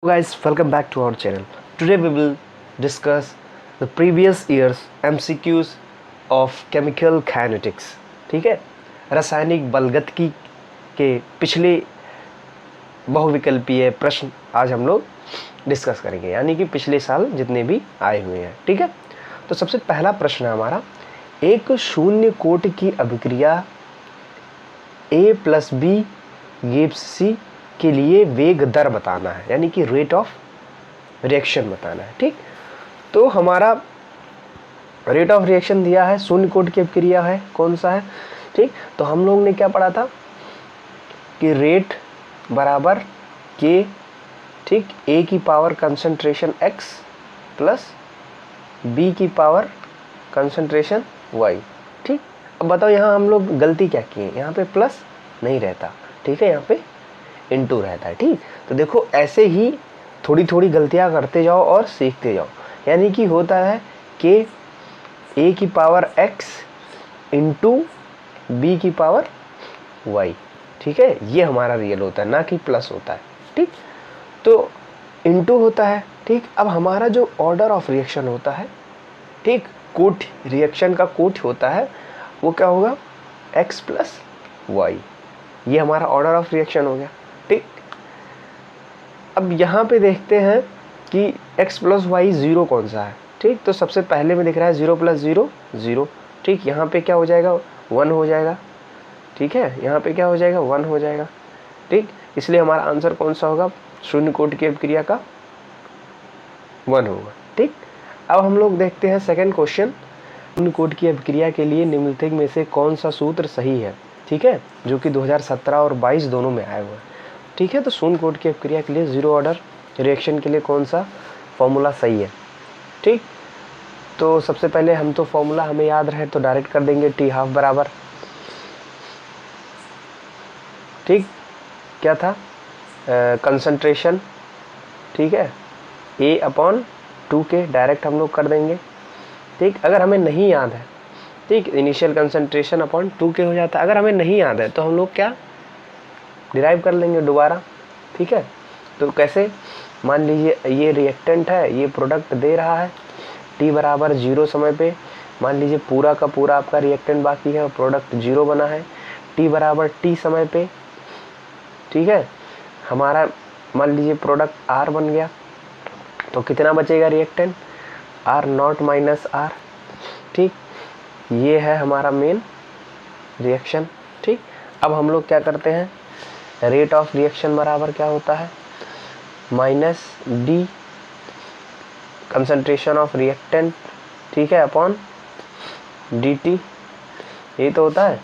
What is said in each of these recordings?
Guys, welcome back to our channel. Today we will discuss the previous year's MCQs of chemical kinetics. ठीक है, रासायनिक बलगतिकी के पिछले बहुविकल्पीय प्रश्न आज हम लोग डिस्कस करेंगे, यानी कि पिछले साल जितने भी आए हुए हैं. ठीक है, तो सबसे पहला प्रश्न है हमारा, एक शून्य कोट की अभिक्रिया A + B गिव्स C के लिए वेग दर बताना है, यानी कि रेट ऑफ रिएक्शन बताना है. ठीक, तो हमारा रेट ऑफ रिएक्शन दिया है, शून्य कोट की अभिक्रिया है, कौन सा है. ठीक, तो हम लोग ने क्या पढ़ा था कि रेट बराबर के, ठीक, ए की पावर कंसंट्रेशन x प्लस बी की पावर कंसंट्रेशन y. ठीक, अब बताओ यहाँ हम लोग गलती क्या किए, यहाँ पे प्लस नहीं रहता, ठीक है, यहाँ पे इनटू रहता है. ठीक, तो देखो ऐसे ही थोड़ी थोड़ी गलतियाँ करते जाओ और सीखते जाओ, यानी कि होता है कि a की पावर x इंटू बी की पावर y. ठीक है, ये हमारा रियल होता है, ना कि प्लस होता है. ठीक, तो इंटू होता है. ठीक, अब हमारा जो ऑर्डर ऑफ रिएक्शन होता है, ठीक, कोट रिएक्शन का कोट होता है, वो क्या होगा, x प्लस y. ये हमारा ऑर्डर ऑफ रिएक्शन हो गया. ठीक, अब यहाँ पे देखते हैं कि x प्लस वाई ज़ीरो कौन सा है. ठीक, तो सबसे पहले में दिख रहा है 0 + 0 0. ठीक, यहाँ पे क्या हो जाएगा, 1 हो जाएगा. ठीक है, यहाँ पे क्या हो जाएगा, 1 हो जाएगा. ठीक, इसलिए हमारा आंसर कौन सा होगा, शून्य कोट की अभिक्रिया का 1 होगा. ठीक, अब हम लोग देखते हैं सेकेंड क्वेश्चन, शून्य कोट की अभिक्रिया के लिए निम्नलिखित में से कौन सा सूत्र सही है. ठीक है, जो कि 2017 और 22 दोनों में आए हुए हैं. ठीक है, तो शून्य कोट की अभिक्रिया के लिए जीरो ऑर्डर रिएक्शन के लिए कौन सा फॉर्मूला सही है. ठीक, तो सबसे पहले हम तो फॉर्मूला हमें याद रहे तो डायरेक्ट कर देंगे, T½ बराबर, ठीक, क्या था, कंसंट्रेशन, ठीक है, A/2 के डायरेक्ट हम लोग कर देंगे. ठीक, अगर हमें नहीं याद है, ठीक, इनिशियल कंसंट्रेशन अपॉन 2 के हो जाता है. अगर हमें नहीं याद है तो हम लोग क्या डिराइव कर लेंगे दोबारा. ठीक है, तो कैसे, मान लीजिए ये रिएक्टेंट है, ये प्रोडक्ट दे रहा है, t बराबर 0 समय पे, मान लीजिए पूरा का पूरा आपका रिएक्टेंट बाकी है और प्रोडक्ट 0 बना है, t बराबर t समय पे. ठीक है, हमारा मान लीजिए प्रोडक्ट r बन गया, तो कितना बचेगा रिएक्टेंट, R0 माइनस R. ठीक, ये है हमारा मेन रिएक्शन. ठीक, अब हम लोग क्या करते हैं, रेट ऑफ रिएक्शन बराबर क्या होता है, minus D concentration of reactant, ठीक है, अपॉन dt. ये तो होता है,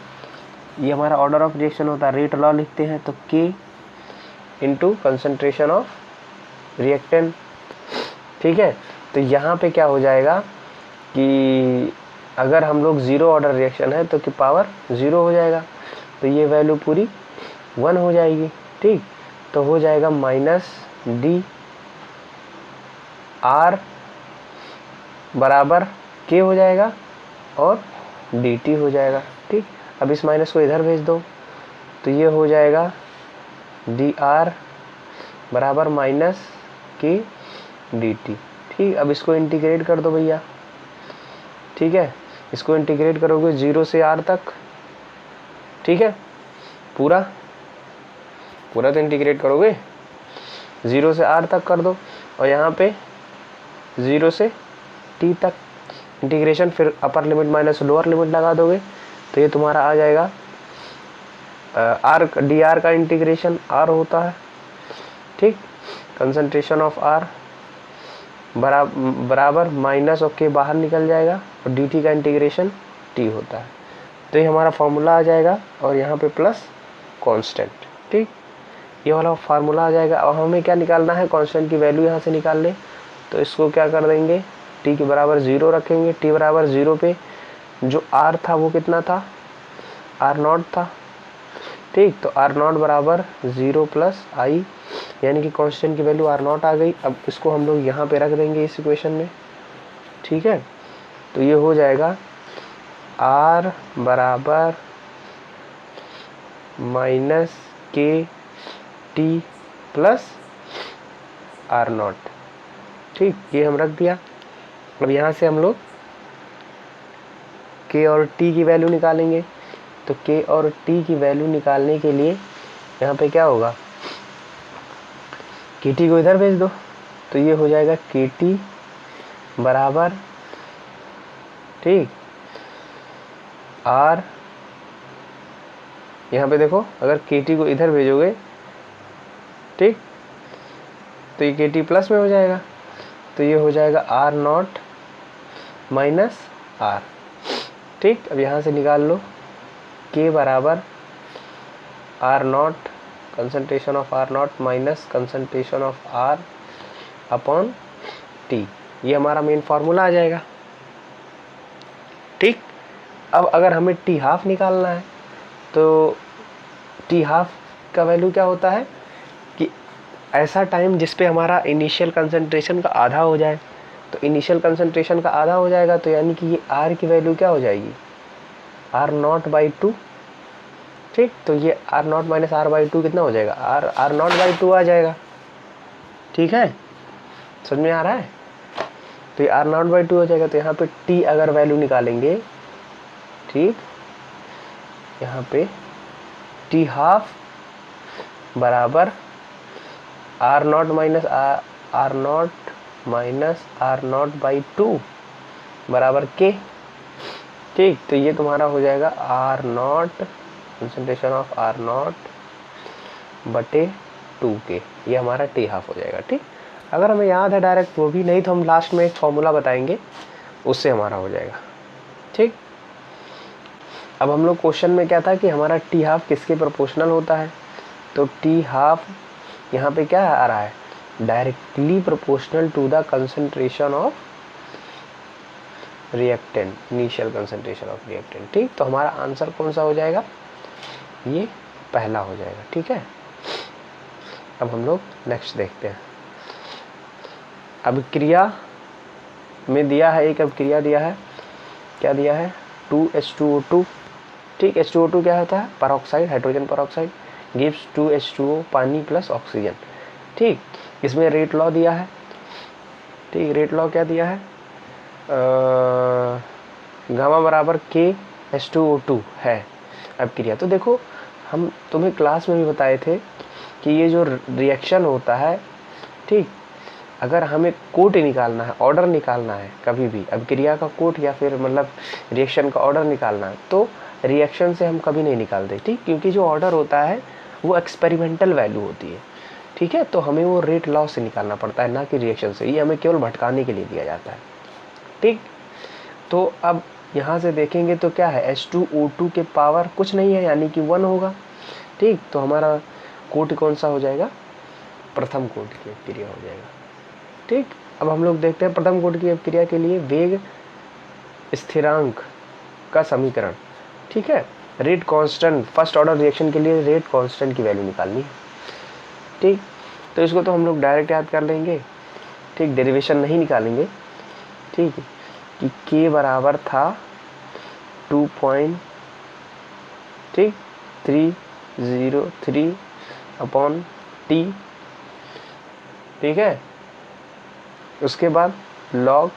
ये हमारा ऑर्डर ऑफ रिएक्शन होता है. रेट लॉ लिखते हैं तो k into concentration of reactant. ठीक है, तो यहाँ पे क्या हो जाएगा कि अगर हम लोग ज़ीरो ऑर्डर रिएक्शन है तो कि पावर 0 हो जाएगा, तो ये वैल्यू पूरी 1 हो जाएगी. ठीक, तो हो जाएगा माइनस डी आर बराबर के हो जाएगा और डी टी हो जाएगा. ठीक, अब इस माइनस को इधर भेज दो तो ये हो जाएगा डी आर बराबर माइनस के डी टी. ठीक, अब इसको इंटीग्रेट कर दो भैया. ठीक है, इसको इंटीग्रेट करोगे 0 से r तक. ठीक है, पूरा तो इंटीग्रेट करोगे, 0 से r तक कर दो, और यहाँ पे 0 से t तक इंटीग्रेशन, फिर upper limit minus lower limit लगा दोगे तो ये तुम्हारा आ जाएगा r डी आर का इंटीग्रेशन r होता है. ठीक, कंसंट्रेशन ऑफ r बराबर माइनस और के बाहर निकल जाएगा और डी टी का इंटीग्रेशन t होता है. तो ये हमारा फॉर्मूला आ जाएगा और यहाँ पे प्लस कांस्टेंट. ठीक, ये वाला फार्मूला आ जाएगा. अब हमें क्या निकालना है, कांस्टेंट की वैल्यू यहाँ से निकाल ले, तो इसको क्या कर देंगे, t के बराबर 0 रखेंगे. t बराबर 0 पे जो r था वो कितना था, R0 था. ठीक, तो R0 बराबर 0 + i, यानी कि कांस्टेंट की वैल्यू R0 आ गई. अब इसको हम लोग यहाँ पे रख देंगे इस इक्वेशन में. ठीक है, तो ये हो जाएगा R बराबर माइनस के टी प्लस आर नॉट। ठीक, ये हम रख दिया। अब यहाँ से हम लोग के और टी की वैल्यू निकालेंगे। तो के और टी की वैल्यू निकालने के लिए यहाँ पे क्या होगा, के टी को इधर भेज दो, तो ये हो जाएगा के टी बराबर, ठीक, आर, यहाँ पे देखो अगर के टी को इधर भेजोगे, ठीक, तो ये के टी प्लस में हो जाएगा, तो ये हो जाएगा आर नॉट माइनस आर। ठीक, अब यहाँ से निकाल लो के बराबर R not, concentration of R not minus concentration of R upon T, ये हमारा मेन फार्मूला आ जाएगा। ठीक, अब अगर हमें टी हाफ निकालना है तो टी हाफ का वैल्यू क्या होता है कि ऐसा टाइम जिस पे हमारा इनिशियल कंसंट्रेशन का आधा हो जाए। तो इनिशियल कंसंट्रेशन का आधा हो जाएगा तो यानी कि ये आर की वैल्यू क्या हो जाएगी, आर नॉट बाई टू। ठीक, तो ये R not minus R by two कितना हो जाएगा, आर नॉट बाई टू आ जाएगा। ठीक है, समझ में आ रहा है। तो ये आर नॉट बाई टू हो जाएगा। तो यहाँ पे टी अगर वैल्यू निकालेंगे, ठीक, यहाँ पे टी हाफ बराबर R not minus R not by two बराबर के। ठीक, तो ये तुम्हारा हो जाएगा R not, concentration of R not बटे टू के, ये हमारा टी हाफ हो जाएगा। ठीक, अगर हमें याद है डायरेक्ट वो भी, नहीं तो हम लास्ट में एक फॉर्मूला बताएंगे, उससे हमारा हो जाएगा। ठीक, अब हम लोग क्वेश्चन में क्या था कि हमारा टी हाफ किसके प्रोपोर्शनल होता है। तो टी हाफ यहाँ पे क्या आ रहा है, directly proportional to the concentration of reactant, initial concentration of reactant. ठीक, तो हमारा आंसर कौन सा हो जाएगा, ये पहला हो जाएगा। ठीक है, अब हम लोग नेक्स्ट देखते हैं। अभिक्रिया में दिया है, एक अभिक्रिया दिया है, क्या दिया है, 2H2O2। ठीक, H2O2 क्या होता है, peroxide, hydrogen peroxide, gives 2H2O, पानी प्लस ऑक्सीजन। ठीक, इसमें रेट लॉ दिया है। ठीक, रेट लॉ क्या दिया है, गामा बराबर के H2O2 है अभिक्रिया। तो देखो हम तुम्हें क्लास में भी बताए थे कि ये जो रिएक्शन होता है, ठीक, अगर हमें कोट निकालना है, ऑर्डर निकालना है, कभी भी अभिक्रिया का कोट या फिर मतलब रिएक्शन का ऑर्डर निकालना है, तो रिएक्शन से हम कभी नहीं निकालते। ठीक, क्योंकि जो ऑर्डर होता है वो एक्सपेरिमेंटल वैल्यू होती है। ठीक है, तो हमें वो रेट लॉ से निकालना पड़ता है, ना कि रिएक्शन से। ये हमें केवल भटकाने के लिए दिया जाता है। ठीक, तो अब यहाँ से देखेंगे तो क्या है, H2O2 के पावर कुछ नहीं है, यानी कि 1 होगा। ठीक, तो हमारा कोट कौन सा हो जाएगा, प्रथम कोट की अभिक्रिया हो जाएगा। ठीक, अब हम लोग देखते हैं प्रथम कोट की अभिक्रिया के लिए वेग स्थिरांक का समीकरण। ठीक है, rate constant, first order reaction के लिए रेट कांस्टेंट की वैल्यू निकालनी है। ठीक, तो इसको तो हम लोग डायरेक्ट याद कर लेंगे। ठीक, डेरिवेशन नहीं निकालेंगे। ठीक, कि के बराबर था 2.303 अपॉन टी। ठीक है, उसके बाद लॉग,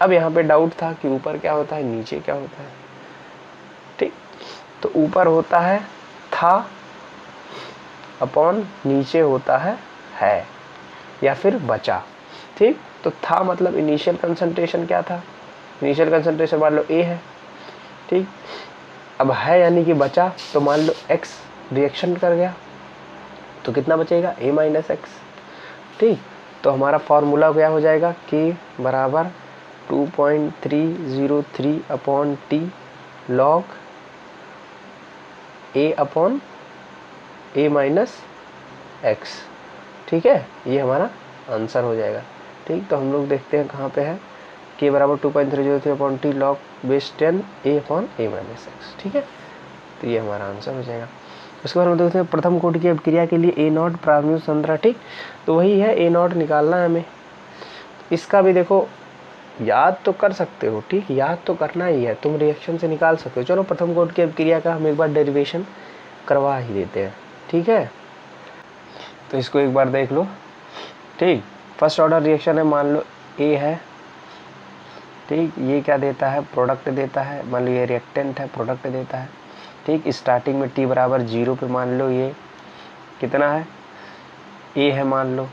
अब यहाँ पे डाउट था कि ऊपर क्या होता है नीचे क्या होता है। ठीक, तो ऊपर होता है था अपॉन नीचे होता है या फिर बचा। ठीक, तो था मतलब इनिशियल कंसंट्रेशन क्या था, इनिशियल कंसंट्रेशन मान लो ए है। ठीक, अब है यानी कि बचा, तो मान लो एक्स रिएक्शन कर गया तो कितना बचेगा, ए माइनस एक्स। ठीक, तो हमारा फॉर्मूला क्या हो जाएगा, के बराबर 2.303 अपॉन टी लॉग ए अपॉन ए माइनस एक्स। ठीक है, ये हमारा आंसर हो जाएगा। ठीक, तो हम लोग देखते हैं कहाँ पे है, के बराबर 2.303 अपॉन टी लॉग बेस 10 ए अपॉन ए माइनस एक्स। ठीक है, तो ये हमारा आंसर हो जाएगा। उसके बाद हम देखते हैं प्रथम कोटि की अभिक्रिया के लिए ए नॉट प्राथमिक सांद्रता। ठीक, तो वही है, ए नॉट निकालना है हमें। इसका भी देखो याद तो कर सकते हो। ठीक, याद तो करना ही है, तुम रिएक्शन से निकाल सकते हो। चलो प्रथम कोटि की अभिक्रिया का हम एक बार डेरिवेशन करवा ही देते हैं। ठीक है, तो इसको एक बार देख लो। ठीक। फर्स्ट ऑर्डर रिएक्शन है, मान लो ए है, ठीक। ये क्या देता है, प्रोडक्ट देता है, मान लो ये रिएक्टेंट है, प्रोडक्ट देता है, ठीक। स्टार्टिंग में t बराबर 0 पे मान लो ये कितना है, a है मान लो,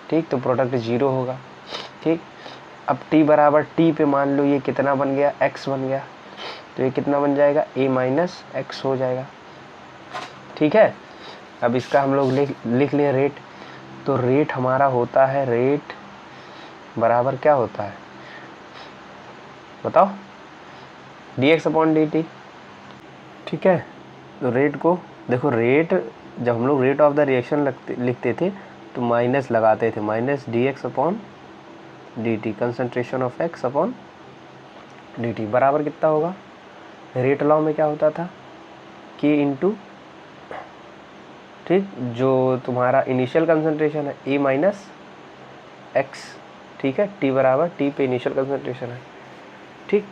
ठीक। तो प्रोडक्ट 0 होगा, ठीक। अब t बराबर t पे मान लो ये कितना बन गया, x बन गया, तो ये कितना बन जाएगा, a माइनस एक्स हो जाएगा, ठीक है। अब इसका हम लोग लिख लें रेट। तो रेट हमारा होता है, रेट बराबर क्या होता है बताओ, dx अपॉन dt, ठीक है। तो रेट को देखो, रेट जब हम लोग रेट ऑफ द रिएक्शन लिखते थे तो माइनस लगाते थे, minus dx upon dt, concentration of x upon dt बराबर कितना होगा, रेट लॉ में क्या होता था, k इंटू, ठीक, जो तुम्हारा इनिशियल कंसंट्रेशन है a माइनस एक्स, ठीक है। t बराबर t पे इनिशियल कंसंट्रेशन है, ठीक।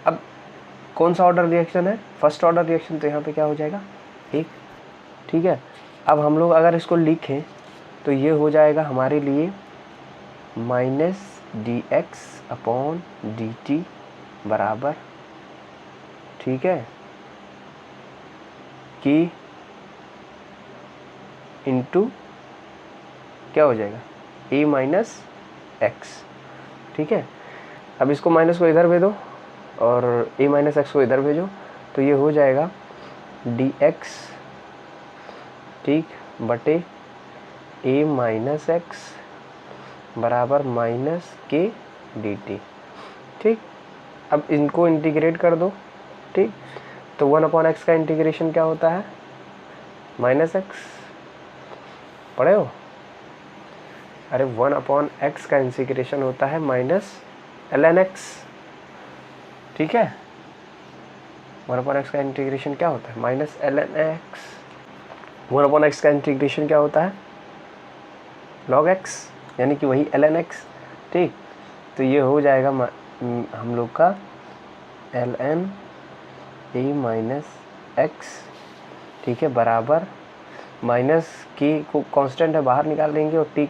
अब कौन सा ऑर्डर रिएक्शन है, फर्स्ट ऑर्डर रिएक्शन, तो यहाँ पे क्या हो जाएगा, एक, ठीक है। अब हम लोग अगर इसको लिखें तो ये हो जाएगा हमारे लिए minus D x upon D T बराबर, ठीक है, कि इंटू क्या हो जाएगा, a माइनस एक्स, ठीक है। अब इसको माइनस को इधर भेजो और a माइनस एक्स को इधर भेजो, तो ये हो जाएगा डी एक्स, ठीक, बटे a माइनस एक्स बराबर माइनस के डी टी, ठीक। अब इनको इंटीग्रेट कर दो, ठीक। तो 1/x का इंटीग्रेशन क्या होता है, माइनस एक्स, पढ़े हो, अरे 1/x का इंटीग्रेशन होता है माइनस ln x, ठीक है। 1/x का इंटीग्रेशन क्या होता है, माइनस ln x, 1/x का इंटीग्रेशन क्या होता है, log x, यानी कि वही ln x, ठीक। तो ये हो जाएगा हम लोग का ln a माइनस एक्स, ठीक है, बराबर माइनस की को कांस्टेंट है बाहर निकाल देंगे और t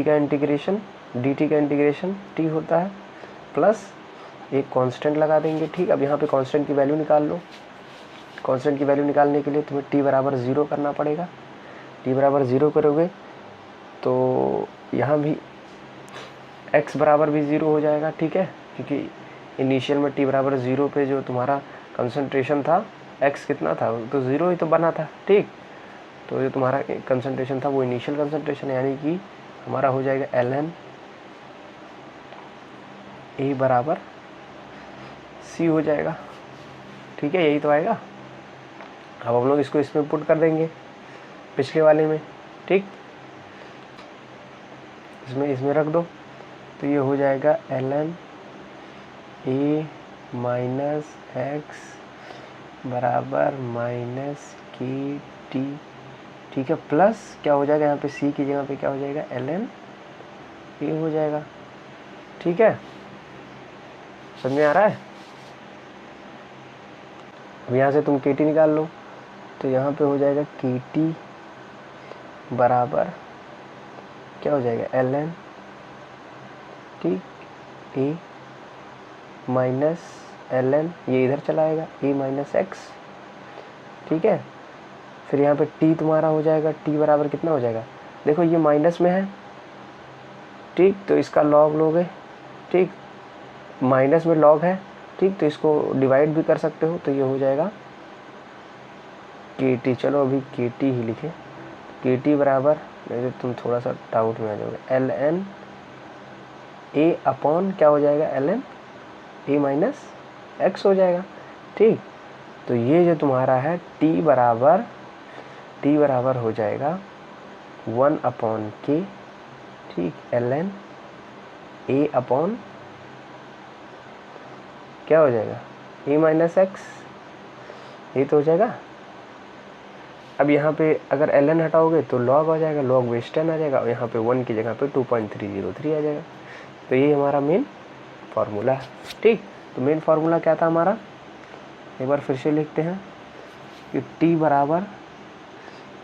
का इंटीग्रेशन, dt का इंटीग्रेशन t होता है, प्लस एक कांस्टेंट लगा देंगे, ठीक। अब यहाँ पे कांस्टेंट की वैल्यू निकाल लो। कांस्टेंट की वैल्यू निकालने के लिए तुम्हें t बराबर 0 करना पड़ेगा। t बराबर 0 करोगे तो यहाँ भी x बराबर भी 0 हो जाएगा, ठीक है, क्योंकि इनिशियल में t बराबर 0 पे जो तुम्हारा कंसंट्रेशन था, x कितना था, तो 0 ही तो बना था, ठीक। तो जो तुम्हारा कंसंट्रेशन था वो इनिशियल कंसंट्रेशन है, यानी कि हमारा हो जाएगा ln a बराबर c हो जाएगा, ठीक है, यही तो आएगा। अब हम लोग इसको इसमें पुट कर देंगे पिछले वाले में, ठीक, इसमें रख दो, तो ये हो जाएगा ln a माइनस एक्स बराबर माइनस के टी, ठीक है, प्लस क्या हो जाएगा, यहाँ पे c की जगह पे क्या हो जाएगा, ln a हो जाएगा, ठीक है, समझ में आ रहा है। अब यहाँ से तुम के टी निकाल लो, तो यहाँ पे हो जाएगा के टी बराबर क्या हो जाएगा, ln, ठीक, a माइनस ln, ये इधर चला आएगा a माइनस एक्स, ठीक है। फिर यहाँ पे t तुम्हारा हो जाएगा, t बराबर कितना हो जाएगा, देखो ये माइनस में है, ठीक, तो इसका लॉग लोगे, ठीक, माइनस में लॉग है, ठीक, तो इसको डिवाइड भी कर सकते हो, तो ये हो जाएगा के टी, चलो अभी के टी ही लिखे, के टी बराबर, नहीं तो तुम थोड़ा सा डाउट में आ जाओगे, ln a अपॉन क्या हो जाएगा, ln a माइनस एक्स हो जाएगा, ठीक। तो ये जो तुम्हारा है t बराबर हो जाएगा 1/k, ठीक, ln a अपॉन क्या हो जाएगा, a माइनस एक्स, ये तो हो जाएगा। अब यहाँ पे अगर ln हटाओगे तो log हो जाएगा, log बेस 10 आ जाएगा, और यहाँ पे 1 की जगह पे 2.303 आ जाएगा। तो ये हमारा मेन फार्मूला है, ठीक। तो मेन फार्मूला क्या था हमारा, एक बार फिर से लिखते हैं कि t बराबर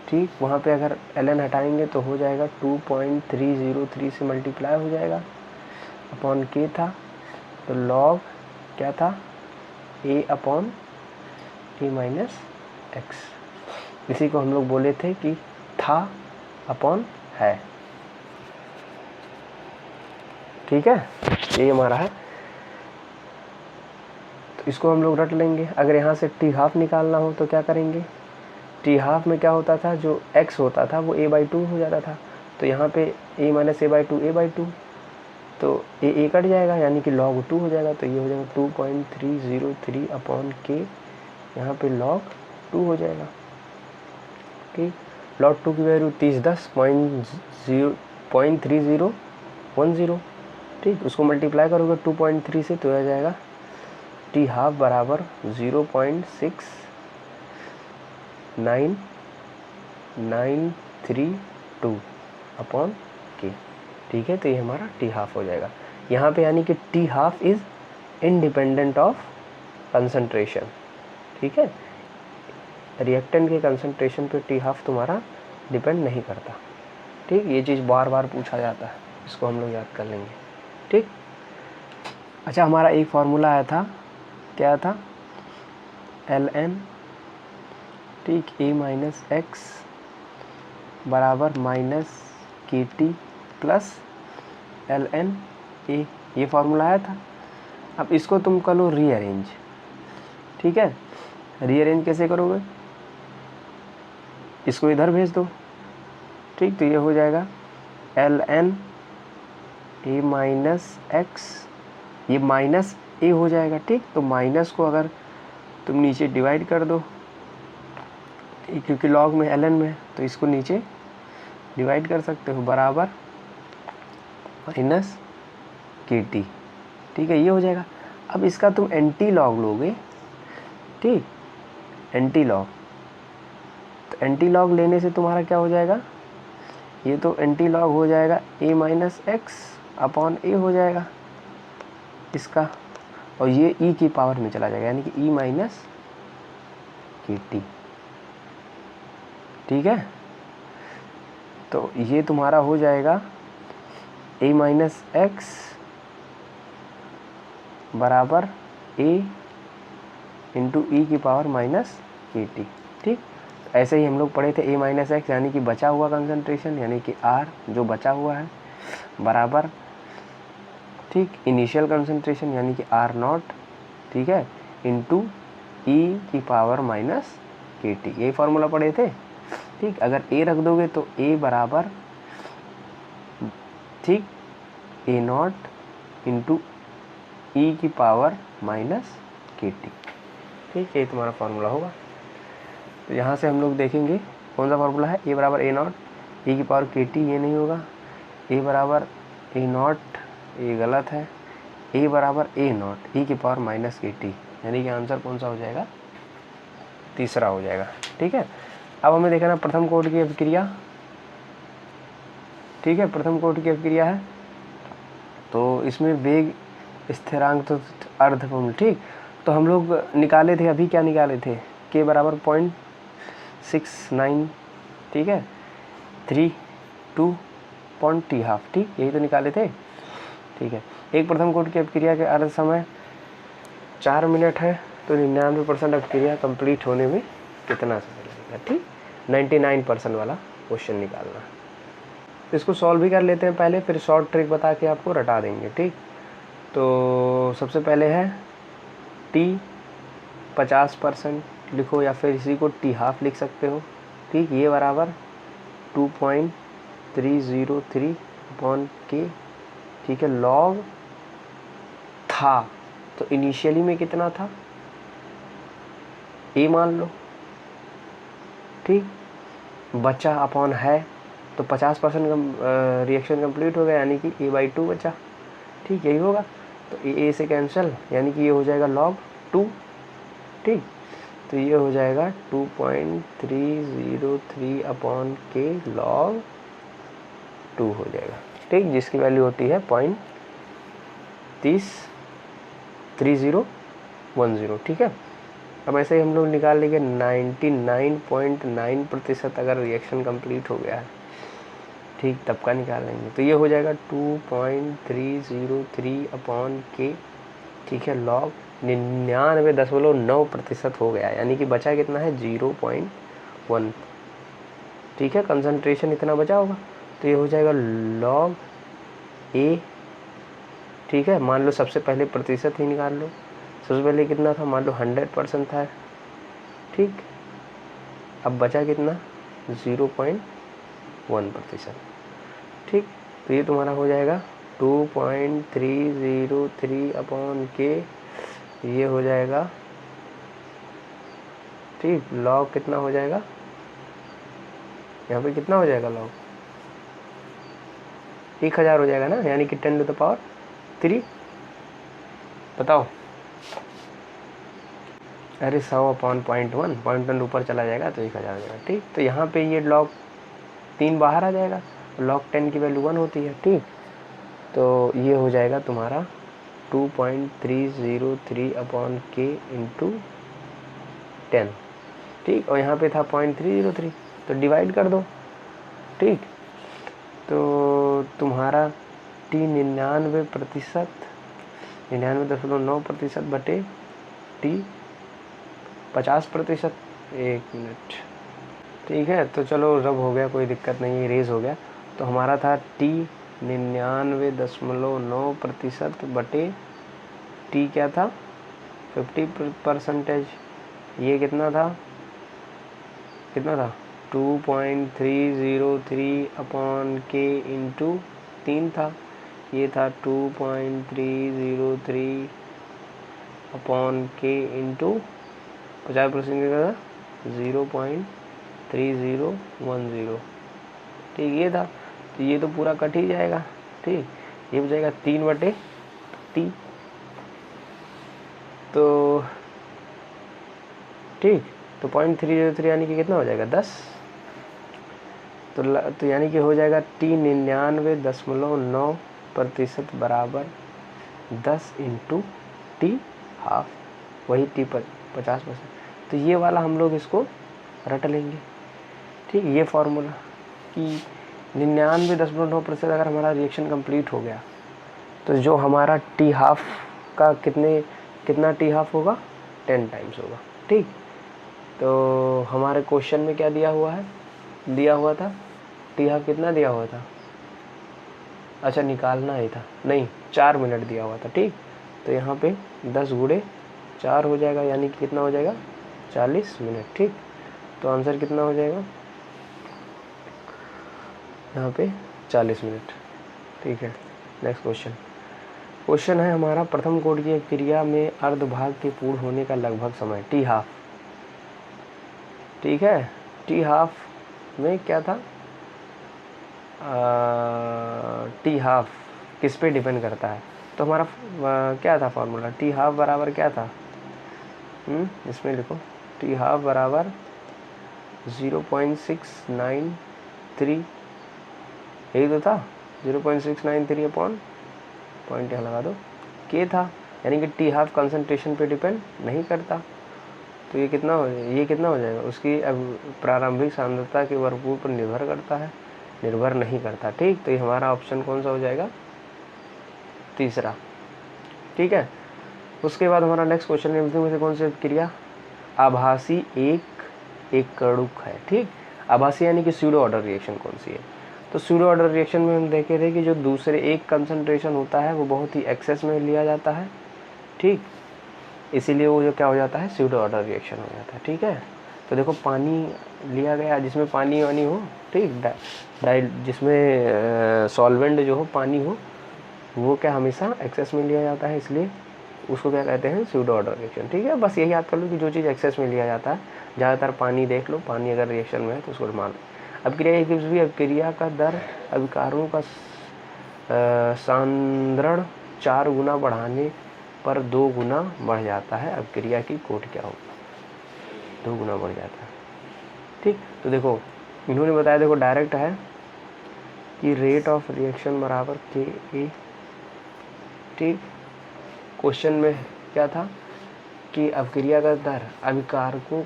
ठीक, वहाँ पे अगर ln हटाएंगे तो हो जाएगा 2.303 से मल्टीप्लाई हो जाएगा अपॉन k था, तो log क्या था a upon t minus x. इसी को हम लोग बोले थे कि था अपॉन है। ठीक है, ये हमारा है। तो इसको हम लोग रट लेंगे। अगर यहाँ से टी हाफ निकालना हो तो क्या करेंगे, टी हाफ में क्या होता था, जो x होता था वो a/2 हो जाता था। तो यहाँ पे a माइनस a/2 तो a कट जाएगा, यानी कि log 2 हो जाएगा। तो ये हो जाएगा 2.303 अपॉन k, यहाँ पे log 2 हो जाएगा। ठीक, log 2 की वैल्यू 3010.3010। ठीक, उसको मल्टीप्लाई करोगे 2.3 से तो आ जाएगा टी हाफ बराबर 0.69932 अपॉन के। ठीक है, तो ये हमारा टी हाफ हो जाएगा यहाँ पे, यानी कि T half is independent of concentration. ठीक है, रिएक्टेंट के कंसंट्रेशन पे टी हाफ तुम्हारा डिपेंड नहीं करता। ठीक, ये चीज़ बार बार पूछा जाता है, इसको हम लोग याद कर लेंगे। ठीक, अच्छा, हमारा एक फार्मूला आया था, क्या था, ln ठीक a माइनस एक्स बराबर माइनस के टी प्लस ln a, ये फार्मूला आया था। अब इसको तुम कर लो रीअरेंज। ठीक है, रीअरेंज कैसे करोगे, इसको इधर भेज दो। ठीक, तो ये हो जाएगा ln a माइनस एक्स, ये माइनस a हो जाएगा। ठीक, तो माइनस को अगर तुम नीचे डिवाइड कर दो, क्योंकि log में ln में, तो इसको नीचे डिवाइड कर सकते हो, बराबर माइनस के टी। ठीक है, ये हो जाएगा। अब इसका तुम एंटी लॉग लोगे। ठीक, एंटी लॉग, तो एंटी लॉग लेने से तुम्हारा क्या हो जाएगा, ये तो एंटी लॉग हो जाएगा a minus x upon a हो जाएगा इसका, और ये e की पावर में चला जाएगा, यानी कि e माइनस के टी। ठीक है, तो ये तुम्हारा हो जाएगा a माइनस एक्स बराबर a इंटू ई की पावर माइनस के टी। ठीक, ऐसे ही हम लोग पढ़े थे a माइनस एक्स, यानी कि बचा हुआ कंसंट्रेशन, यानी कि r जो बचा हुआ है, बराबर ठीक इनिशियल कंसंट्रेशन यानी कि आर नॉट, ठीक है, इंटू ई की पावर माइनस के टी। यही फार्मूला पढ़े थे। ठीक, अगर ए रख दोगे तो ए बराबर ठीक ए नॉट इंटू ई की पावर माइनस के टी। ठीक, ये तुम्हारा फार्मूला होगा। तो यहाँ से हम लोग देखेंगे कौन सा फार्मूला है, ए बराबर ए नॉट ई की पावर के टी, ये नहीं होगा, ए बराबर ए नॉट, ये गलत है, ए बराबर ए नॉट ई की पावर माइनस के टी, यानी कि आंसर कौन सा हो जाएगा, तीसरा हो जाएगा। ठीक है, अब हमें देखना प्रथम कोटि की अभिक्रिया। ठीक है, प्रथम कोटि की अभिक्रिया है, तो इसमें वेग स्थिरांक तो अर्धपूर्ण। ठीक, तो हम लोग निकाले थे, अभी क्या निकाले थे, के बराबर 0.69, ठीक है, 3 पॉइंट टी हाफ। ठीक, यही तो निकाले थे। ठीक है, एक प्रथम कोटि की अभिक्रिया के अर्ध समय 4 मिनट है, तो 99% अभिक्रिया कंप्लीट होने में कितना समय लगेगा। ठीक, 99% वाला क्वेश्चन निकालना। तो इसको सॉल्व भी कर लेते हैं पहले, फिर शॉर्ट ट्रिक बता के आपको रटा देंगे। ठीक, तो सबसे पहले है टी 50% लिखो, या फिर इसी को टी हाफ लिख सकते हो। ठीक, ये बराबर 2.303 अपॉन के। ठीक है, लॉग था तो इनिशियली में कितना था, ए मान लो। ठीक, बचा अपॉन है, तो 50% रिएक्शन कंप्लीट हो गया, यानी कि a/2 बचा। ठीक, यही होगा, तो ए से कैंसिल, यानी कि ये हो जाएगा log 2। ठीक, तो ये हो जाएगा 2.303 अपॉन के log 2 हो जाएगा। ठीक, जिसकी वैल्यू होती है 0.3010। ठीक है, अब ऐसे ही हम लोग निकाल लेंगे 99.9% अगर रिएक्शन कंप्लीट हो गया है, ठीक, तब का निकाल लेंगे। तो ये हो जाएगा 2.303 अपॉन के, ठीक है, लॉग 99.9% हो गया, यानी कि बचा कितना है 0.1, ठीक है, कंसंट्रेशन इतना बचा होगा। तो ये हो जाएगा लॉग ए, ठीक है। मान लो सबसे पहले प्रतिशत ही निकाल लो, सबसे पहले कितना था, मान लो 100% था, ठीक। अब बचा कितना 0.1%, ठीक। तो ये तुम्हारा हो जाएगा 2.303 अपॉन के, ये हो जाएगा, ठीक, लॉग कितना हो जाएगा, यहाँ पे कितना हो जाएगा लॉग 1000 हो जाएगा ना, यानी कि 10⁻3। बताओ, अरे 100/0.1 ऊपर चला जाएगा तो 1000 हो जाएगा, ठीक। तो यहाँ पे ये log 3 बाहर आ जाएगा, log 10 की वैल्यू 1 होती है, ठीक। तो ये हो जाएगा तुम्हारा 2.303 अपॉन के इंटू 10, ठीक। और यहाँ पे था 0.303, तो डिवाइड कर दो, ठीक। तो तुम्हारा T 99.9% बटे T 50%, 1 मिनट, ठीक है। तो चलो रब हो गया, कोई दिक्कत नहीं, रेज हो गया। तो हमारा था T 99.9% बटे T क्या था 50%, ये कितना था 2.303 अपॉन के इंटू 3 था, ये था 2.303 अपॉन के इंटू 50% का था 0.3010, ठीक, ये था। तो ये तो पूरा कट ही जाएगा, ठीक। ये बचेगा 3/T, तो ठीक। तो 0.303 यानी कि कितना हो जाएगा 10, तो यानी कि हो जाएगा T 99.9% बराबर 10 इंटू T हाफ, वही T 50%। तो ये वाला हम लोग इसको रट लेंगे, ठीक। ये फार्मूला कि 99.9% अगर हमारा रिएक्शन कंप्लीट हो गया तो जो हमारा T हाफ का कितना T हाफ होगा 10 टाइम्स होगा, ठीक। तो हमारे क्वेश्चन में क्या दिया हुआ था T हाफ कितना दिया हुआ था, अच्छा निकालना ही था, नहीं 4 मिनट दिया हुआ था, ठीक। तो यहाँ पे 10 गुणे 4 हो जाएगा, यानी कि कितना हो जाएगा 40 मिनट, ठीक। तो आंसर कितना हो जाएगा यहाँ पे 40 मिनट, ठीक है। नेक्स्ट क्वेश्चन है हमारा, प्रथम कोटि की क्रिया में अर्धभाग के पूर्ण होने का लगभग समय T हाफ, ठीक है। T हाफ में क्या था, T हाफ किस पे डिपेंड करता है, तो हमारा क्या था फॉर्मूला, T हाफ बराबर क्या था, इसमें लिखो T हाफ बराबर 0.693, यही तो था 0.693 अपॉन पॉइंट यहाँ लगा दो के था, यानी कि T हाफ कंसंट्रेशन पे डिपेंड नहीं करता। तो ये कितना हो जाएगा, उसकी प्रारंभिक सांद्रता के वर्गमूल पर निर्भर करता है, निर्भर नहीं करता, ठीक। तो ये हमारा ऑप्शन कौन सा हो जाएगा, तीसरा, ठीक है। उसके बाद हमारा नेक्स्ट क्वेश्चन है, में से कौन सी क्रिया आभासी एक कणुक है, ठीक। आभासी यानी कि स्यूडो ऑर्डर रिएक्शन कौन सी है, तो स्यूडो ऑर्डर रिएक्शन में हम देखे थे कि जो दूसरे एक कंसंट्रेशन होता है वो बहुत ही एक्सेस में लिया जाता है, ठीक। इसीलिए वो जो क्या हो जाता है स्यूडो ऑर्डर रिएक्शन हो जाता है, ठीक है। तो देखो पानी लिया गया जिसमें पानी वानी हो, ठीक, जिसमें सॉल्वेंट जो हो पानी हो, वो क्या हमेशा एक्सेस में लिया जाता है, इसलिए उसको क्या कहते हैं स्यूडो ऑर्डर रिएक्शन, ठीक है। बस यही याद कर लो कि जो चीज़ एक्सेस में लिया जाता है, ज़्यादातर पानी देख लो, पानी अगर रिएक्शन में है तो उसको मान लो। अब क्रिया का दर अभिकारों का सांद्रण 4 गुना बढ़ाने पर 2 गुना बढ़ जाता है, अब क्रिया की कोट क्या होगी, 2 गुना बढ़ जाता है, ठीक। तो देखो इन्होंने बताया, देखो डायरेक्ट है कि रेट ऑफ रिएक्शन बराबर के, ठीक। क्वेश्चन में क्या था की अभिक्रिया का दर अभिकारकों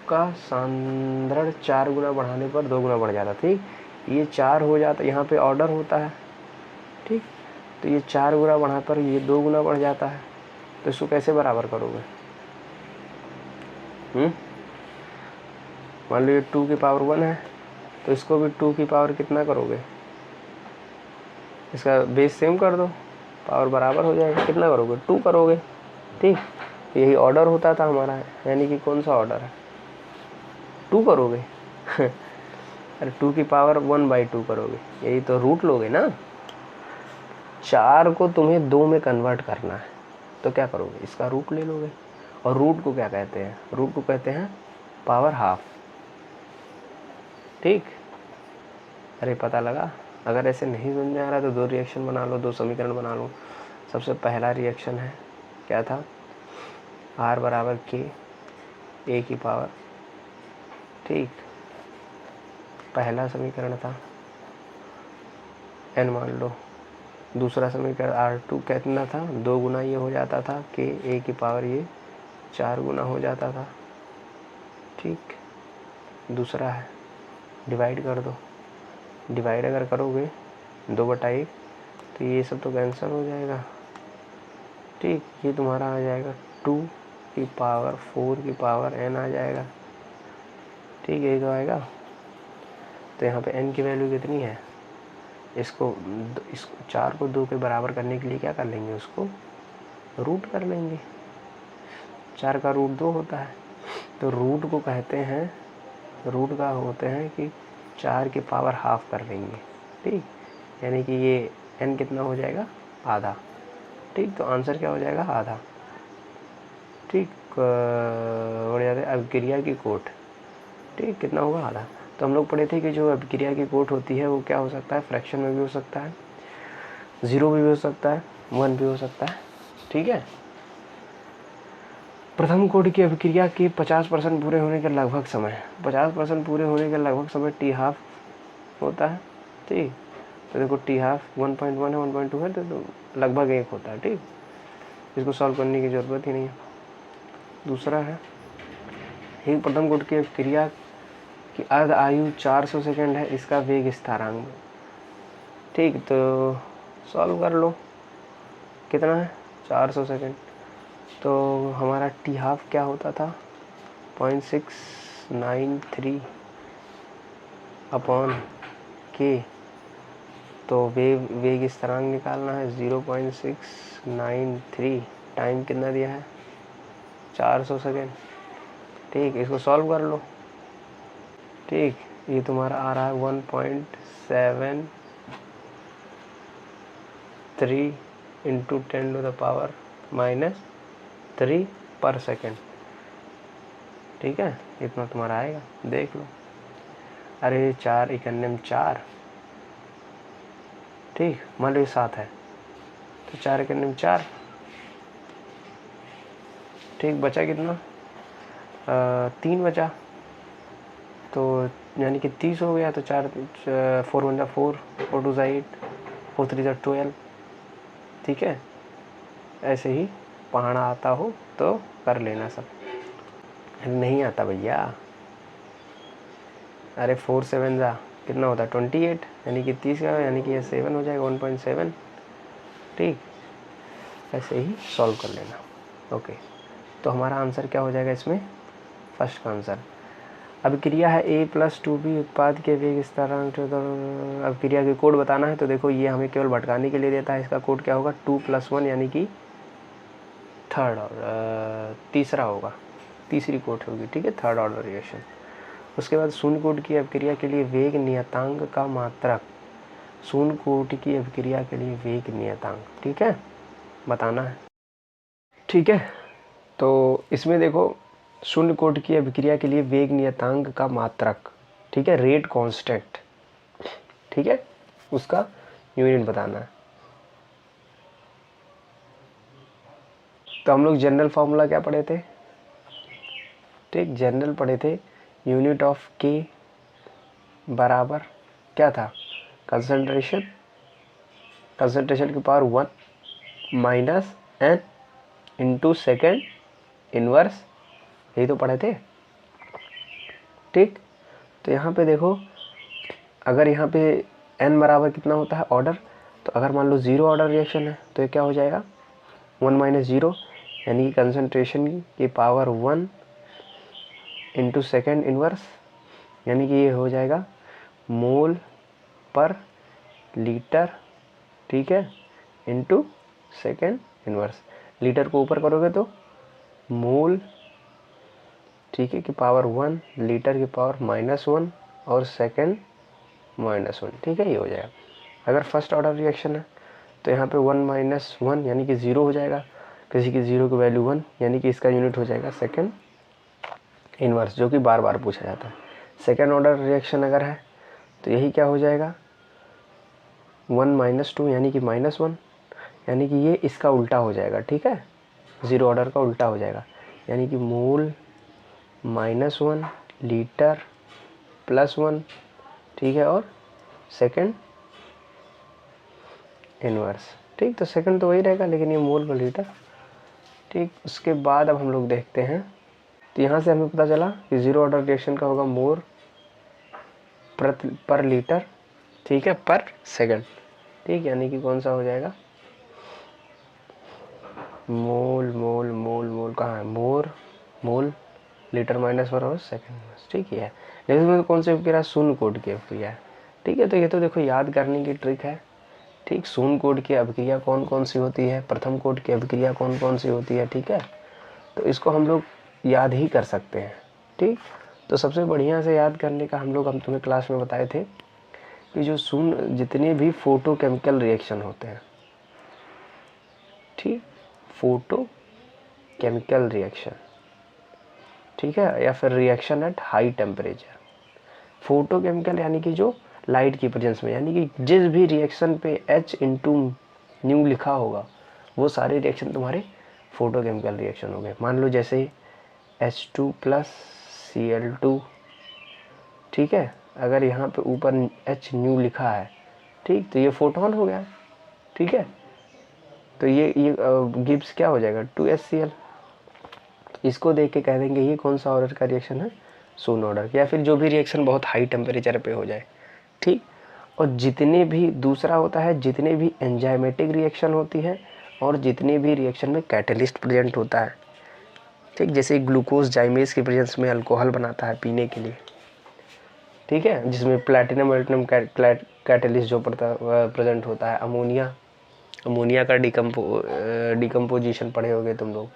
का सांद्रण 4 गुना बढ़ाने पर 2 गुना बढ़ जाता। ठीक, ये 4 हो जाता, यहाँ पे ऑर्डर होता है। ठीक, तो ये 4 गुना बढ़ा पर ये 2 गुना बढ़ जाता है। तो इसको कैसे बराबर करोगे? मान लो ये 2 की पावर 1 है, तो इसको भी 2 की पावर कितना करोगे? इसका बेस सेम कर दो, पावर बराबर हो जाएगा। कितना करोगे? 2 करोगे। ठीक, यही ऑर्डर होता था हमारा, यानी कि कौन सा ऑर्डर है? 2 करोगे। अरे 2 की पावर 1/2 करोगे, यही तो रूट लोगे ना। 4 को तुम्हें 2 में कन्वर्ट करना है, तो क्या करोगे? इसका रूट ले लोगे। और रूट को क्या कहते हैं? रूट को कहते हैं पावर हाफ। ठीक, अरे पता लगा? अगर ऐसे नहीं समझ में आ रहा तो 2 रिएक्शन बना लो, 2 समीकरण बना लो। सबसे पहला रिएक्शन है, क्या था? R बराबर K A की पावर। ठीक, पहला समीकरण था, n मान लो। दूसरा समीकरण R2 कितना था? 2 गुना ये हो जाता था, K A की पावर ये 4 गुना हो जाता था। ठीक, दूसरा है, डिवाइड कर दो। डिवाइड अगर करोगे 2/1, तो ये सब तो कैंसिल हो जाएगा। ठीक, ये तुम्हारा आ जाएगा 2 की पावर 4 की पावर n आ जाएगा। ठीक, यही तो आएगा। तो यहाँ पे n की वैल्यू कितनी है? इसको 4 को 2 के बराबर करने के लिए क्या कर लेंगे? उसको रूट कर लेंगे। 4 का रूट 2 होता है, तो रूट को कहते हैं, रूट का होते हैं कि 4 की पावर हाफ कर लेंगे। ठीक, यानी कि ये n कितना हो जाएगा? आधा। ठीक, तो आंसर क्या हो जाएगा? आधा। ठीक, बढ़ जाते अभिक्रिया की कोट। ठीक, कितना होगा? आधा। तो हम लोग पढ़े थे कि जो अभिक्रिया की कोट होती है वो क्या हो सकता है? फ्रैक्शन में भी हो सकता है, 0 भी हो सकता है, 1 भी हो सकता है। ठीक है, प्रथम कोट की अभिक्रिया के 50% पूरे होने के लगभग समय, 50% पूरे होने के लगभग समय टी हाफ होता है। ठीक, तो देखो टी हाफ 1.1 है, 1.2 है, तो लगभग 1 होता है। ठीक, इसको सॉल्व करने की ज़रूरत ही नहीं है। दूसरा है, एक प्रथम कोट की अभिक्रिया की अर्ध आयु 400 सेकेंड है, इसका वेग स्थिरांक। ठीक, तो सॉल्व कर लो। कितना है? 400 सेकेंड। तो हमारा टी हाफ क्या होता था? 0.693 अपॉन के। तो वेग स्थिरांक निकालना है 0.693। टाइम कितना दिया है? 400 सेकेंड। ठीक, इसको सॉल्व कर लो। ठीक, ये तुम्हारा आ रहा है 1.73 इंटू 10⁻³ पर सेकेंड। ठीक है, इतना तुम्हारा आएगा, देख लो। अरे 4 × 4। ठीक, मान लो ये 7 है, तो 4 × 4। ठीक, बचा कितना? 3 बचा, तो यानी कि 30 हो गया। तो 4 4 × 4, 4 2 8, 4 3 12। ठीक है, ऐसे ही पढ़ना आता हो तो कर लेना सब, नहीं आता भैया। अरे 4 7 कितना होता है? 28, यानी कि 30 का, यानी कि ये 7 हो जाएगा, 1.7। ठीक, ऐसे ही सॉल्व कर लेना। ओके, तो हमारा आंसर क्या हो जाएगा इसमें? फर्स्ट का आंसर। अभिक्रिया है A+2B, उत्पाद के वेग स्थिरांक। अभिक्रिया की कोड बताना है, तो देखो ये हमें केवल भटकाने के लिए देता है। इसका कोड क्या होगा? 2+1, यानी कि तीसरा होगा, तीसरी कोड होगी। ठीक है, थर्ड ऑर्डर रिएक्शन। उसके बाद शून्य कोट की अभिक्रिया के लिए वेग नियतांक का मात्रक। शून्य कोट की अभिक्रिया के लिए वेग नियतांक, ठीक है, बताना है। ठीक है, तो इसमें देखो शून्य कोट की अभिक्रिया के लिए वेग नियतांक का मात्रक, ठीक है, रेट कांस्टेंट, ठीक है, उसका यूनिट बताना है। तो हम लोग जनरल फार्मूला क्या पढ़े थे? ठीक, जनरल पढ़े थे, यूनिट ऑफ के बराबर क्या था? कंसंट्रेशन, कंसंट्रेशन की power 1 - n into second inverse, यही तो पढ़े थे। ठीक, तो यहाँ पे देखो, अगर यहाँ पे n बराबर कितना होता है ऑर्डर, तो अगर मान लो 0 ऑर्डर रिएक्शन है तो ये क्या हो जाएगा 1 माइनस 0, यानी कि कंसंट्रेशन की पावर 1 इंटू सेकेंड इनवर्स, यानी कि ये हो जाएगा मोल पर लीटर, ठीक है, इंटू सेकेंड इनवर्स। लीटर को ऊपर करोगे तो मोल, ठीक है, की पावर 1, लीटर की पावर -1 और सेकेंड -1, ठीक है, ये हो जाएगा। अगर फर्स्ट ऑर्डर रिएक्शन है तो यहाँ पे 1 माइनस 1 यानी कि 0 हो जाएगा, किसी की 0 की वैल्यू 1, यानी कि इसका यूनिट हो जाएगा सेकेंड इनवर्स, जो कि बार बार पूछा जाता है। सेकेंड ऑर्डर रिएक्शन अगर है तो यही क्या हो जाएगा 1 माइनस 2 यानी कि -1, यानी कि ये इसका उल्टा हो जाएगा, ठीक है, 0 ऑर्डर का उल्टा हो जाएगा, यानी कि मोल -1 लीटर +1, ठीक है, और सेकेंड इनवर्स। ठीक, तो सेकंड तो वही रहेगा, लेकिन ये मोल पर लीटर। ठीक, उसके बाद अब हम लोग देखते हैं, तो यहाँ से हमें पता चला कि 0 ऑर्डर रिएक्शन का होगा मोल पर लीटर, ठीक है, पर सेकंड। ठीक, यानी कि कौन सा हो जाएगा मोल मोल मोल मोल कहाँ है, मोल लीटर -1 और सेकंड, ठीक है। लेकिन इसमें कौन से अभिक्रिया शून्य कोड की अभिक्रिया है, ठीक है, तो ये तो देखो याद करने की ट्रिक है। ठीक, शून्य कोड की अभिक्रिया कौन कौन सी होती है, प्रथम कोड की अभिक्रिया कौन कौन सी होती है, ठीक है, तो इसको हम लोग याद ही कर सकते हैं। ठीक, तो सबसे बढ़िया से याद करने का हम तुम्हें क्लास में बताए थे कि जो शून्य जितने भी फोटोकेमिकल रिएक्शन होते हैं, ठीक, फोटोकेमिकल रिएक्शन, ठीक है, या फिर reaction at high temperature. Photochemical यानी कि जो लाइट की प्रेजेंस में, यानी कि जिस भी रिएक्शन पे H इंटू न्यू लिखा होगा वो सारे रिएक्शन तुम्हारे फोटोकेमिकल रिएक्शन हो गए। मान लो जैसे H2 प्लस Cl2, ठीक है, अगर यहाँ पे ऊपर H न्यू लिखा है, ठीक, तो ये फोटोन हो गया, ठीक है, तो ये गिब्स क्या हो जाएगा 2HCl। इसको देख के कह देंगे ये कौन सा ऑर्डर का रिएक्शन है, शून्य ऑर्डर, या फिर जो भी रिएक्शन बहुत हाई टेम्परेचर पे हो जाए। ठीक, और जितने भी दूसरा होता है, जितने भी एंजाइमेटिक रिएक्शन होती है और जितने भी रिएक्शन में कैटलिस्ट प्रेजेंट होता है, ठीक, जैसे ग्लूकोज जाइमेज की प्रेजेंस में अल्कोहल बनाता है पीने के लिए, ठीक है, जिसमें प्लैटिनम वेल्टिनम कैटलिस्ट जो प्रेजेंट होता है, अमोनिया का डिकम्पोजिशन पढ़े होगे तुम लोग,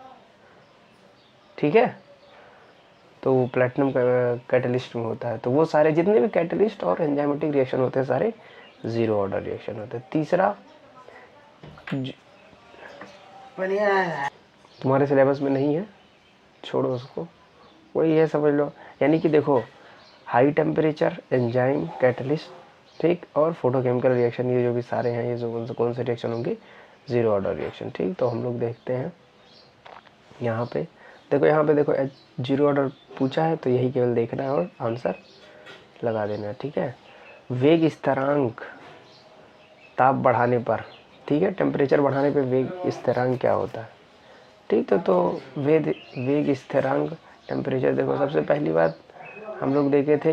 ठीक है, तो प्लैटिनम कैटलिस्ट में होता है। तो वो सारे जितने भी कैटलिस्ट और एंजाइमेटिक रिएक्शन होते हैं सारे 0 ऑर्डर रिएक्शन होते हैं। तीसरा तुम्हारे सिलेबस में नहीं है, छोड़ो उसको, वही है, समझ लो। यानी कि देखो हाई टेम्परेचर, एंजाइम, कैटलिस्ट, ठीक, और फोटोकेमिकल रिएक्शन, ये जो भी सारे हैं, ये जो कौन से रिएक्शन होंगे 0 ऑर्डर रिएक्शन। ठीक, तो हम लोग देखते हैं यहाँ पे, देखो यहाँ पे देखो 0 ऑर्डर पूछा है तो यही केवल देखना है और आंसर लगा देना है। ठीक है, वेग स्थिरांक ताप बढ़ाने पर, ठीक है, टेम्परेचर बढ़ाने पे वेग स्थिरांक क्या होता है। ठीक, तो वेग स्थिरांक टेम्परेचर, देखो सबसे पहली बात हम लोग देखे थे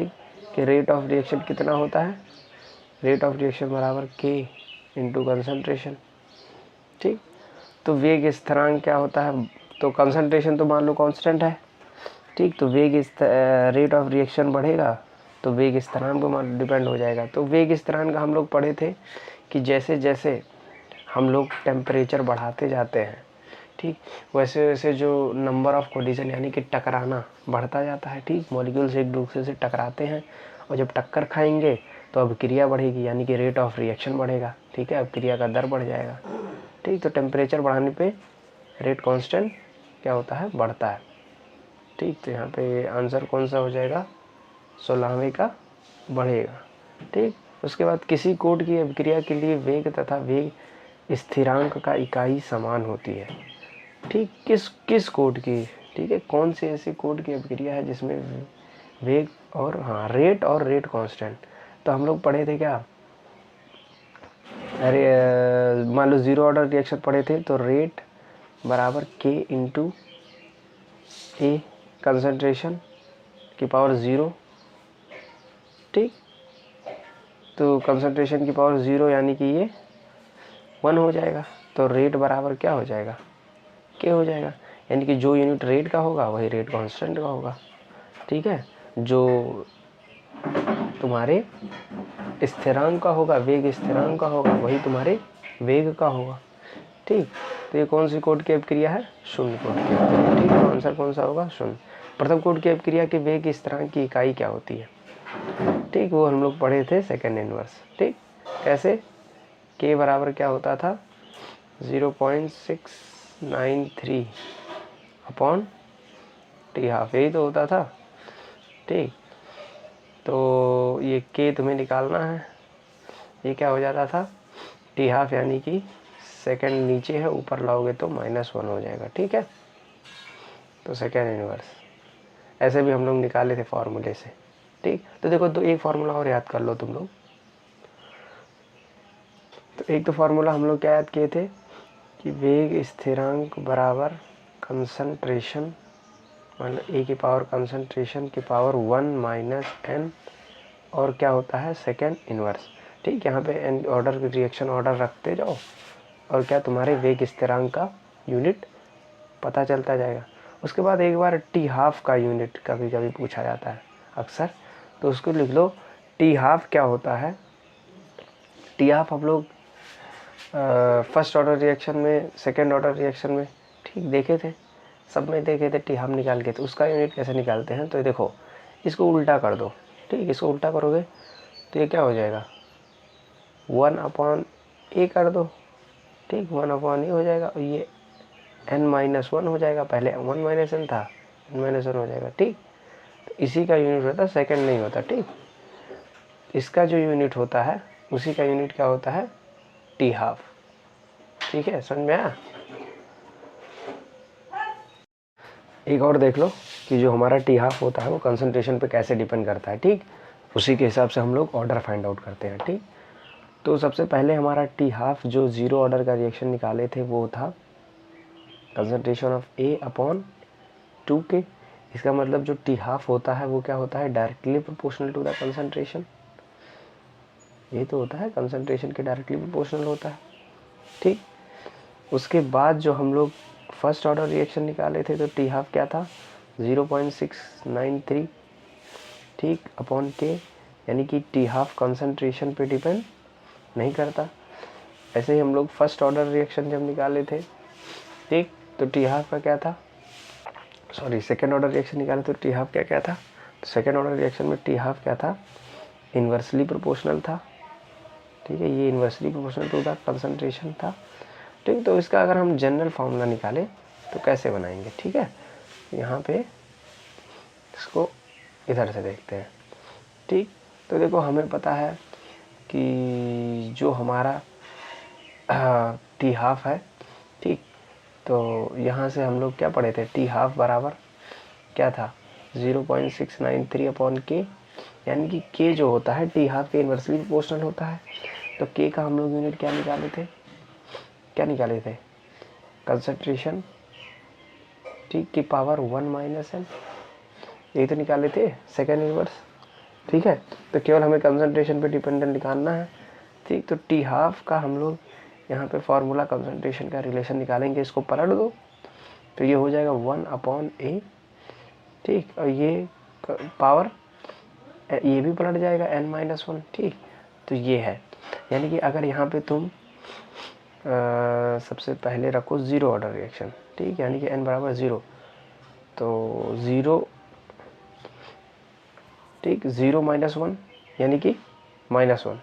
कि रेट ऑफ रिएक्शन कितना होता है, रेट ऑफ रिएक्शन बराबर K इंटू कंसनट्रेशन। ठीक, तो वेग स्थिरांक क्या होता है, तो कंसंट्रेशन तो मान लो कांस्टेंट है, ठीक, तो रेट ऑफ रिएक्शन बढ़ेगा तो वेग स्थिरांक पर डिपेंड हो जाएगा। तो वेग स्थिरांक हम लोग पढ़े थे कि जैसे जैसे हम लोग टेम्परेचर बढ़ाते जाते हैं, ठीक, वैसे वैसे जो नंबर ऑफ कोलिजन यानी कि टकराना बढ़ता जाता है। ठीक, मॉलिक्यूल्स एक दूसरे से टकराते हैं और जब टक्कर खाएंगे तो अभिक्रिया बढ़ेगी, यानी कि रेट ऑफ रिएक्शन बढ़ेगा, ठीक है, अभिक्रिया का दर बढ़ जाएगा। ठीक, तो टेम्परेचर बढ़ाने पे रेट कांस्टेंट क्या होता है, बढ़ता है। ठीक, तो यहाँ पे आंसर कौन सा हो जाएगा 16वें का बढ़ेगा। ठीक, उसके बाद किसी कोड की अभिक्रिया के लिए वेग तथा वेग स्थिरांक का इकाई समान होती है। ठीक, किस कोड की, ठीक है, कौन सी ऐसी कोड की अभिक्रिया है जिसमें वेग और रेट और रेट कांस्टेंट। तो हम लोग पढ़े थे क्या, अरे मान लो 0 ऑर्डर रिएक्शन पढ़े थे, तो रेट बराबर K इंटू ए कंसंट्रेशन की पावर 0, ठीक। तो कंसंट्रेशन की पावर 0 यानी कि ये 1 हो जाएगा। तो रेट बराबर क्या हो जाएगा, के हो जाएगा। यानी कि जो यूनिट रेट का होगा वही रेट कांस्टेंट का होगा, ठीक है। जो तुम्हारे स्थिरांक का होगा, वेग स्थिरांक का होगा, वही तुम्हारे वेग का होगा, ठीक। तो ये कौन सी कोट की अभिक्रिया है, शून्य कोट की अभिक्रिया, ठीक है। तो आंसर कौन सा होगा, शून्य। प्रथम कोट की अभिक्रिया के वेग स्थिरांक की इकाई क्या होती है, ठीक, वो हम लोग पढ़े थे सेकेंड इनवर्स, ठीक। कैसे, के बराबर क्या होता था 0.693 अपॉन टी हाफ, यही तो होता था, ठीक। तो ये के तुम्हें निकालना है, ये क्या हो जाता था टी हाफ, यानी कि सेकेंड नीचे है, ऊपर लाओगे तो -1 हो जाएगा, ठीक है। तो सेकेंड इनवर्स ऐसे भी हम लोग निकाले थे फॉर्मूले से, ठीक। तो देखो, तो एक फार्मूला और याद कर लो तुम लोग। तो एक तो फार्मूला हम लोग क्या याद किए थे कि वेग स्थिरांक बराबर कंसंट्रेशन, मतलब ए की पावर कंसंट्रेशन की पावर 1 माइनस n, और क्या होता है सेकेंड इनवर्स, ठीक। यहाँ पे एन ऑर्डर रिएक्शन ऑर्डर रखते जाओ और क्या तुम्हारे वेग स्थिरांक का यूनिट पता चलता जाएगा। उसके बाद एक बार टी हाफ का यूनिट कभी कभी पूछा जाता है अक्सर, तो उसको लिख लो। टी हाफ क्या होता है, टी हाफ हम लोग फर्स्ट ऑर्डर रिएक्शन में, सेकेंड ऑर्डर रिएक्शन में, ठीक, देखे थे, सब में देखे थे टी हाफ निकाल के। तो उसका यूनिट कैसे निकालते हैं, तो देखो इसको उल्टा कर दो, ठीक। इसको उल्टा करोगे तो ये क्या हो जाएगा 1/a कर दो, ठीक, 1/a हो जाएगा। और ये n-1 हो जाएगा, पहले 1 माइनस n था, n-1 हो जाएगा, ठीक। तो इसी का यूनिट होता है, सेकेंड नहीं होता, ठीक। इसका जो यूनिट होता है उसी का यूनिट क्या होता है टी हाफ, ठीक है, समझ में आया। एक और देख लो कि जो हमारा टी हाफ होता है वो कंसंट्रेशन पे कैसे डिपेंड करता है, ठीक। उसी के हिसाब से हम लोग ऑर्डर फाइंड आउट करते हैं, ठीक। तो सबसे पहले हमारा टी हाफ जो 0 ऑर्डर का रिएक्शन निकाले थे वो था concentration of A upon 2k। इसका मतलब जो टी हाफ होता है वो क्या होता है directly proportional to the concentration, ये तो होता है कंसंट्रेशन के डायरेक्टली प्रोपोर्शनल होता है, ठीक। उसके बाद जो हम लोग फर्स्ट ऑर्डर रिएक्शन निकाले थे तो टी हाफ क्या था 0.693, ठीक, अपॉन के, यानी कि टी हाफ कंसंट्रेशन पे डिपेंड नहीं करता। ऐसे ही हम लोग फर्स्ट ऑर्डर रिएक्शन जब निकाले थे, ठीक, तो टी हाफ का क्या था, सॉरी सेकेंड ऑर्डर रिएक्शन निकाले तो टी हाफ क्या क्या था, तो सेकेंड ऑर्डर रिएक्शन में टी हाफ क्या था इन्वर्सली प्रोपोर्शनल था, ठीक है। ये inversely proportional to the concentration था, ठीक। तो इसका अगर हम जनरल फार्मूला निकालें तो कैसे बनाएंगे, ठीक है। यहाँ पे इसको इधर से देखते हैं, ठीक। तो देखो हमें पता है कि जो हमारा टी हाफ है, ठीक। तो यहाँ से हम लोग क्या पढ़े थे टी हाफ बराबर क्या था 0.693 अपॉन के, यानी कि के जो होता है टी हाफ के इन्वर्सली प्रोपोर्शनल होता है। तो के का हम लोग यूनिट क्या निकाले थे, क्या निकाले थे कंसंट्रेशन, ठीक, की पावर 1 माइनस n, यही तो निकाले थे सेकेंड इनवर्स, ठीक है। तो केवल हमें कंसंट्रेशन पे डिपेंडेंट निकालना है, ठीक। तो टी हाफ का हम लोग यहाँ पे फॉर्मूला कंसंट्रेशन का रिलेशन निकालेंगे, इसको पलट दो तो ये हो जाएगा 1/a, ठीक। और ये पावर ये भी पलट जाएगा n-1, ठीक। तो ये है, यानी कि अगर यहाँ पे तुम सबसे पहले रखो 0 ऑर्डर रिएक्शन, ठीक, यानी कि n बराबर 0, तो 0, ठीक, 0-1 यानी कि -1,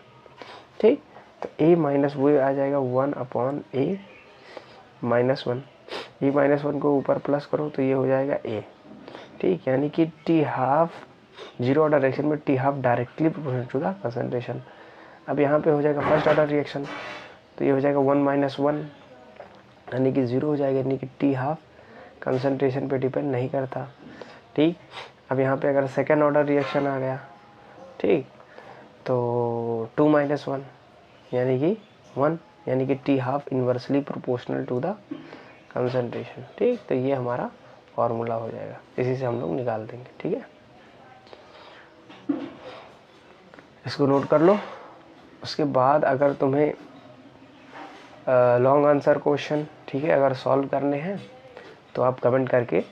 ठीक। तो a माइनस वो आ जाएगा 1/a -1, ये -1 को ऊपर प्लस करो तो ये हो जाएगा a, ठीक। यानी कि टी हाफ 0 ऑर्डर रिएक्शन में T half directly proportional to the concentration. अब यहाँ पे हो जाएगा फर्स्ट ऑर्डर रिएक्शन, तो ये हो जाएगा 1-1 यानी कि 0 हो जाएगा, यानी कि टी हाफ कंसंट्रेशन पे डिपेंड नहीं करता, ठीक। अब यहाँ पे अगर सेकेंड ऑर्डर रिएक्शन आ गया, ठीक, तो 2-1 यानी कि 1, यानी कि T half inversely proportional to the concentration, ठीक। तो ये हमारा फार्मूला हो जाएगा, इसी से हम लोग निकाल देंगे। ठीक है, इसको नोट कर लो। उसके बाद अगर तुम्हें लॉन्ग आंसर क्वेश्चन, ठीक है, अगर सॉल्व करने हैं तो आप कमेंट करके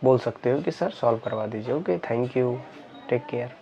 बोल सकते हो कि सर सॉल्व करवा दीजिए। Okay, thank you, take care.